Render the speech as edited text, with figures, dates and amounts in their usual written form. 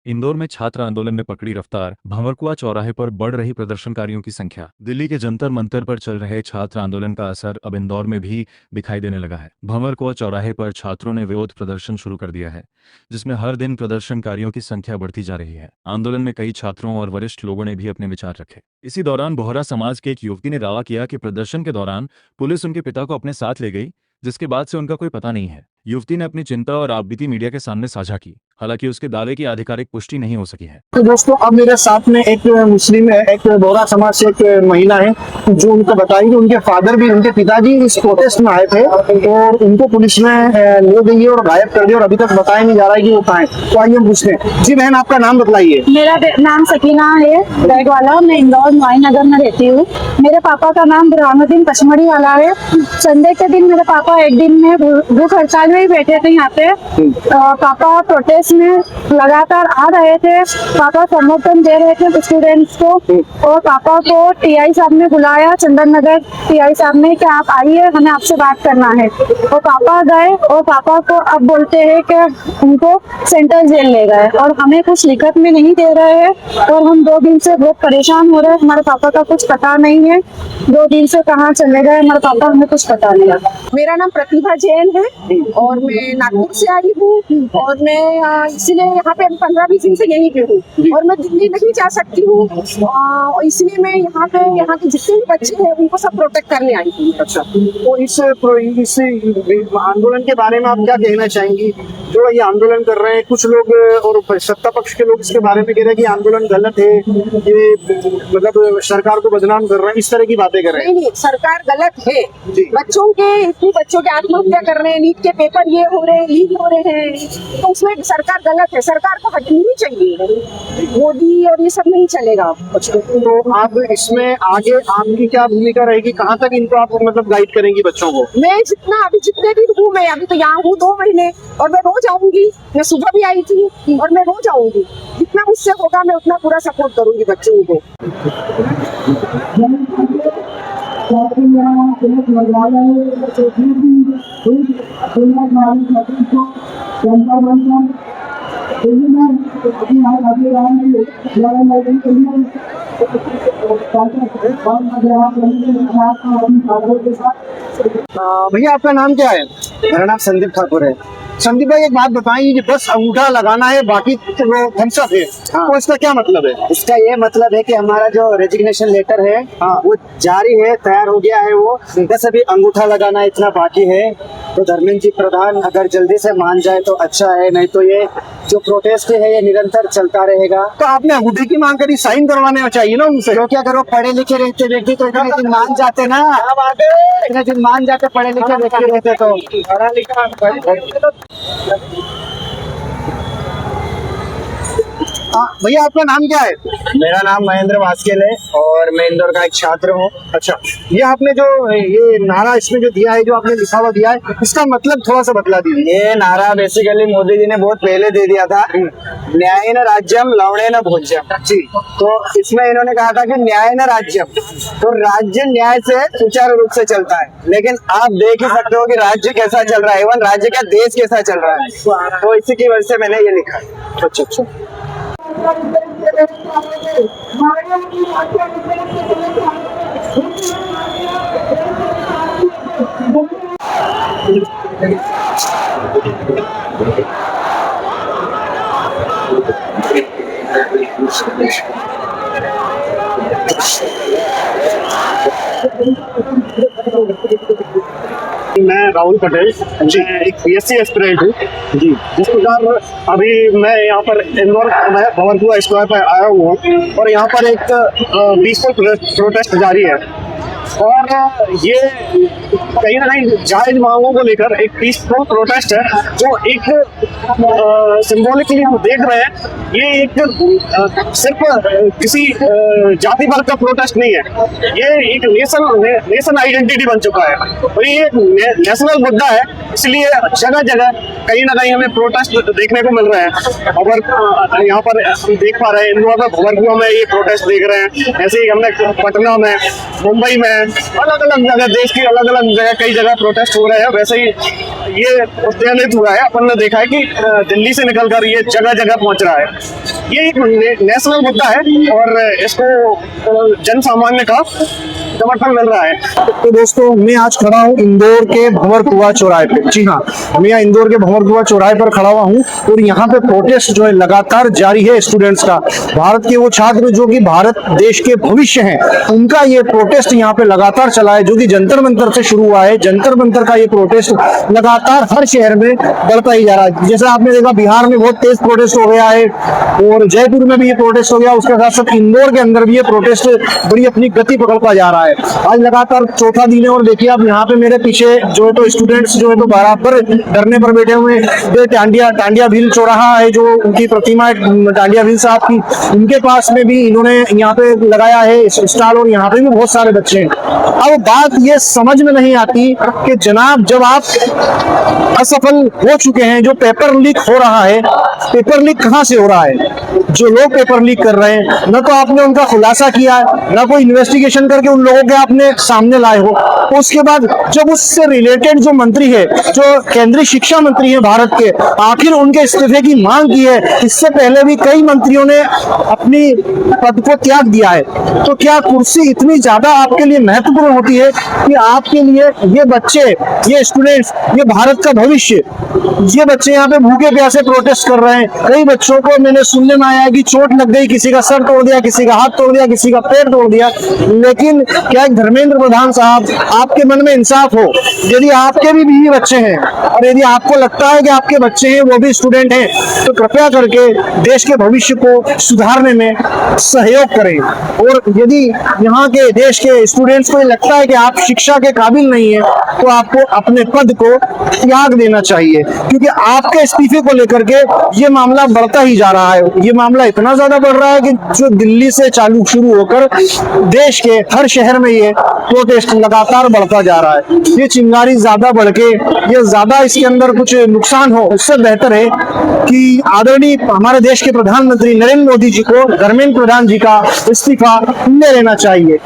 इंदौर में छात्र आंदोलन में पकड़ी रफ्तार, भंवरकुआ चौराहे पर बढ़ रही प्रदर्शनकारियों की संख्या। दिल्ली के जंतर मंतर पर चल रहे छात्र आंदोलन का असर अब इंदौर में भी दिखाई देने लगा है। भंवरकुआ चौराहे पर छात्रों ने विरोध प्रदर्शन शुरू कर दिया है, जिसमें हर दिन प्रदर्शनकारियों की संख्या बढ़ती जा रही है। आंदोलन में कई छात्रों और वरिष्ठ लोगों ने भी अपने विचार रखे। इसी दौरान बोहरा समाज के एक युवती ने दावा किया कि प्रदर्शन के दौरान पुलिस उनके पिता को अपने साथ ले गई, जिसके बाद से उनका कोई पता नहीं है। युवती ने अपनी चिंता और आपबीती मीडिया के सामने साझा की। हालांकि उसके दावे की आधिकारिक पुष्टि नहीं हो सकी है। तो दोस्तों, अब मेरे साथ में एक मुस्लिम है, एक बोहरा समाज से एक महिला है, जो उनको बताएंगे उनके फादर भी, उनके पिताजी इस प्रोटेस्ट में आए थे और उनको पुलिस ने ले गई है और गायब कर दिया और अभी तक बताया नहीं जा रहा है कि वो कहाँ है। तो आइए हम पूछते हैं। जी बहन, आपका नाम बतलाइए। मेरा नाम सकीना है बैग वाला। मैं इंदौर नुआई नगर में रहती हूँ। मेरे पापा का नाम बुरहानुद्दीन पचमढ़ी वाला है। संडे के दिन मेरे पापा एक दिन में भूख हड़ताल में ही बैठे थे यहाँ पे। पापा प्रोटेस्ट में लगातार आ रहे थे। पापा समर्थन दे रहे थे स्टूडेंट्स को और पापा को टीआई साहब ने बुलाया, चंदन नगर टीआई साहब ने, कि आप आइए, हमें आपसे बात करना है। और पापा गए और पापा को अब बोलते हैं कि उनको सेंट्रल जेल ले गए और हमें कुछ लिखत में नहीं दे रहे हैं और हम 2 दिन से बहुत परेशान हो रहे हैं। हमारे पापा का कुछ पता नहीं है, 2 दिन से कहाँ चले गए हमारे पापा, हमें कुछ पता नहीं है। मेरा नाम प्रतिभा जैन है और मैं नागपुर से आई हूँ और मैं इसलिए यहाँ पे 15-20 दिन से यहीं पे हूँ और मैं दिल्ली नहीं जा सकती हूँ, इसलिए मैं यहाँ के जितने भी बच्चे हैं उनको सब प्रोटेक्ट करने आई हूँ। अच्छा, तो इस आंदोलन के बारे में आप क्या कहना चाहेंगी? जो ये आंदोलन कर रहे हैं कुछ लोग और सत्ता पक्ष के लोग इसके बारे में कह रहे हैं कि आंदोलन गलत है, ये मतलब सरकार को बदनाम कर रहे हैं, इस तरह की बातें कर रहे हैं। नहीं, सरकार गलत है। बच्चों के आत्महत्या कर रहे हैं, नीट के पेपर ये हो रहे हैं, लीक हो रहे हैं, तो उसमें सरकार गलत है। सरकार को हटनी नहीं चाहिए, मोदी और ये सब नहीं चलेगा। अच्छा, तो आप इसमें आगे आपकी क्या भूमिका रहेगी? कहाँ तक इनको आप मतलब गाइड करेंगी बच्चों को? मैं जितने दिन हूँ, मैं अभी तो यहाँ हूँ 2 महीने और मैं रोज आऊंगी। मैं सुबह भी आई थी और मैं रोज आऊंगी। जितना मुझसे होगा मैं उतना पूरा सपोर्ट करूंगी बच्चों को। भैया, आपका नाम क्या है? मेरा नाम संदीप ठाकुर है। संदीप भाई, एक बात बताइए कि बस अंगूठा लगाना है, बाकी तो वो थम्स अप है। हाँ। तो इसका क्या मतलब है? इसका ये मतलब है कि हमारा जो रेजिग्नेशन लेटर है वो जारी है, तैयार हो गया है। वो बस अभी अंगूठा लगाना इतना बाकी है। तो धर्मेंद्र जी प्रधान अगर जल्दी से मान जाए तो अच्छा है, नहीं तो ये जो प्रोटेस्ट है ये निरंतर चलता रहेगा। तो आपने अंगूठे की मांग करी, साइन करवाने चाहिए ना उनसे। क्योंकि अगर वो पढ़े लिखे रहते व्यक्ति तो इतने दिन मान जाते ना, इतने दिन मान जाते पढ़े लिखे व्यक्ति रहते तो। पढ़ा लिखा भैया, आपका नाम क्या है? मेरा नाम महेंद्र वास्केल है और मैं इंदौर का एक छात्र हूँ। अच्छा, ये आपने जो ये नारा इसमें जो दिया है, जो आपने लिखा हुआ दिया है, इसका मतलब थोड़ा सा बतला दीजिए। ये नारा बेसिकली मोदी जी ने बहुत पहले दे दिया था, न्यायेन राज्यम लवणेन भोज्यम। जी, तो इसमें इन्होंने कहा था कि न्यायेन राज्यम, तो राज्य न्याय से सुचारू रूप से चलता है। लेकिन आप देख ही सकते हो कि राज्य कैसा चल रहा है, एवं राज्य का देश कैसा चल रहा है। तो इसी की वजह से मैंने ये लिखा। अच्छा अच्छा। मैं राहुल पटेल जी, एक बीएससी एस्पिरेंट हूँ जी। जिस प्रकार अभी मैं यहाँ पर इंदौर भंवरकुआ स्क्वायर पर आया हुआ हूँ और यहाँ पर एक पीसफुल प्रोटेस्ट जारी है और ये कहीं ना कहीं जायज मांगों को लेकर एक पीसफुल प्रोटेस्ट है, जो एक सिंबॉलिकली हम देख रहे हैं। ये एक सिर्फ किसी जाति वर्ग का प्रोटेस्ट नहीं है, ये एक नेशन आइडेंटिटी बन चुका है और ये नेशनल मुद्दा है। इसलिए जगह जगह कहीं ना कहीं हमें प्रोटेस्ट देखने को मिल रहे हैं। और यहाँ पर हम देख पा रहे हैं इंदौर में भंवरकुआ में ये प्रोटेस्ट देख रहे हैं, ऐसे ही हमने पटना में, मुंबई दिल्ली में अलग अलग जगह, देश की अलग अलग जगह कई जगह प्रोटेस्ट हो रहे हैं। वैसे ही ये उद्यानित हुआ है, अपन ने देखा है कि दिल्ली से निकलकर ये जगह जगह पहुंच रहा है। ये एक नेशनल मुद्दा है और इसको जन सामान्य का समर्थन मिल रहा है। तो दोस्तों, मैं आज खड़ा हूँ इंदौर के भंवरकुआं चौराहे पे। जी हाँ, मैं यहाँ इंदौर के भंवरकुआं चौराहे पर खड़ा हुआ हूँ और यहाँ पे प्रोटेस्ट जो है लगातार जारी है स्टूडेंट्स का। भारत के वो छात्र जो कि भारत देश के भविष्य हैं, उनका ये प्रोटेस्ट यहाँ पे लगातार चला है, जो कि जंतर मंतर से शुरू हुआ है। जंतर मंतर का ये प्रोटेस्ट लगातार हर शहर में बढ़ता ही जा रहा है। जैसे आपने देखा, बिहार में बहुत तेज प्रोटेस्ट हो गया है और जयपुर में भी ये प्रोटेस्ट हो गया। उसके साथ साथ इंदौर के अंदर भी ये प्रोटेस्ट बड़ी अपनी गति पकड़ता जा रहा है। आज लगातार चौथा दिन है और देखिए आप यहाँ पे मेरे पीछे जो है तो स्टूडेंट्स जो है तो बराबर धरने पर बैठे हुए हैं। टांडिया भील चौराहा है, जो उनकी प्रतिमा है टांडिया भील साहब की, उनके पास में भी इन्होंने यहाँ पे लगाया है स्टॉल और यहाँ पे भी बहुत सारे बच्चे हैं। अब बात ये समझ में नहीं आती कि जनाब, जब आप असफल हो चुके हैं, जो पेपर लीक हो रहा है, पेपर लीक कहाँ से हो रहा है? जो लोग पेपर लीक कर रहे हैं, न तो आपने उनका खुलासा किया है, न कोई इन्वेस्टिगेशन करके उन लोगों के आपने सामने लाए हो। उसके बाद जब उससे रिलेटेड जो मंत्री है, जो केंद्रीय शिक्षा मंत्री है भारत के, आखिर उनके इस्तीफे की मांग की है। इससे पहले भी कई मंत्रियों ने अपनी पद को त्याग दिया है। तो क्या कुर्सी इतनी ज्यादा आपके लिए महत्वपूर्ण होती है कि आपके लिए ये बच्चे, ये स्टूडेंट्स, ये भारत का भविष्य, ये बच्चे यहाँ पे भूखे प्यासे प्रोटेस्ट कर रहे हैं। कई बच्चों को मैंने सुनने में आया है कि चोट लग गई, किसी का सर तोड़ दिया, किसी का हाथ तोड़ दिया, किसी का पैर तोड़ दिया। लेकिन क्या एक धर्मेंद्र प्रधान साहब, आपके मन में इंसाफ हो, यदि आपके भी बीवी बच्चे हैं और यदि आपको लगता है कि आपके बच्चे हैं वो भी स्टूडेंट हैं, तो कृपया करके देश के भविष्य को सुधारने में सहयोग करें। और यदि यहाँ के देश के स्टूडेंट्स को लगता है कि आप शिक्षा के काबिल नहीं है, तो आपको अपने पद को त्याग देना चाहिए, क्योंकि आपके इस्तीफे को लेकर के ये मामला बढ़ता ही जा रहा है। ये मामला इतना ज्यादा बढ़ रहा है कि जो दिल्ली से शुरू होकर देश के हर शहर में ये प्रोटेस्ट लगातार बढ़ता जा रहा है। ये चिंगारी ज्यादा बढ़ के, ये ज्यादा इसके अंदर कुछ नुकसान हो, उससे बेहतर है कि आदरणीय हमारे देश के प्रधानमंत्री नरेंद्र मोदी जी को धर्मेंद्र प्रधान जी का इस्तीफा ले लेना चाहिए।